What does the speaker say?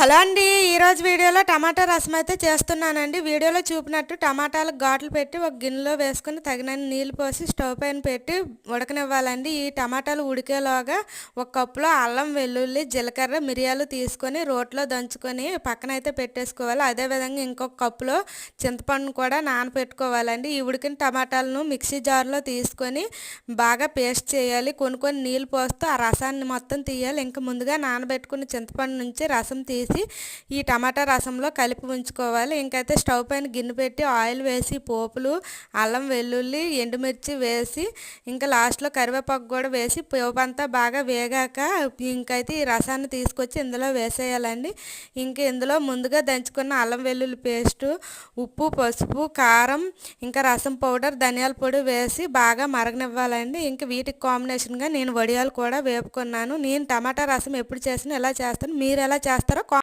Hello అండి. ఈరోజు వీడియోలో టమాటా రసం అయితే చేస్తున్నానండి. వీడియోలో చూపినట్టు టమాటాలకు ఘాట్లు పెట్టి ఒక గిన్నెలో వేసుకుని తగినన్ని నీళ్ళు పోసి స్టవ్ పైన పెట్టి ఉడకనివ్వాలండి. ఈ టమాటాలు ఉడికేలోగా ఒక కప్పులో అల్లం, వెల్లుల్లి, జీలకర్ర, మిరియాలు తీసుకొని రోట్లో దంచుకొని పక్కన అయితే పెట్టేసుకోవాలి. అదేవిధంగా ఇంకొక కప్పులో చింతపండును కూడా నానబెట్టుకోవాలండి. ఈ ఉడికిన టమాటాలను మిక్సీ జార్లో తీసుకొని బాగా పేస్ట్ చేయాలి. కొన్ని నీళ్ళు పోస్తూ ఆ రసాన్ని మొత్తం తీయాలి. ఇంకా ముందుగా నానబెట్టుకున్న చింతపండు నుంచి రసం తీసి ఈ టమాటా రసంలో కలిపి ఉంచుకోవాలి. ఇంకైతే స్టవ్ పైన గిన్నె పెట్టి ఆయిల్ వేసి పోపులు, అల్లం, వెల్లుల్లి, ఎండుమిర్చి వేసి ఇంకా లాస్ట్లో కరివేపాకు కూడా వేసి పోపు అంతా బాగా వేగాక ఇంకైతే ఈ రసాన్ని తీసుకొచ్చి ఇందులో వేసేయాలండి. ఇంక ఇందులో ముందుగా దంచుకున్న అల్లం వెల్లుల్లి పేస్టు, ఉప్పు, పసుపు, కారం, ఇంకా రసం పౌడర్, ధనియాల పొడి వేసి బాగా మరగనివ్వాలండి. ఇంకా వీటికి కాంబినేషన్గా నేను వడియాలు కూడా వేపుకున్నాను. నేను టమాటా రసం ఎప్పుడు చేసినా ఎలా చేస్తాను, మీరు ఎలా చేస్తారో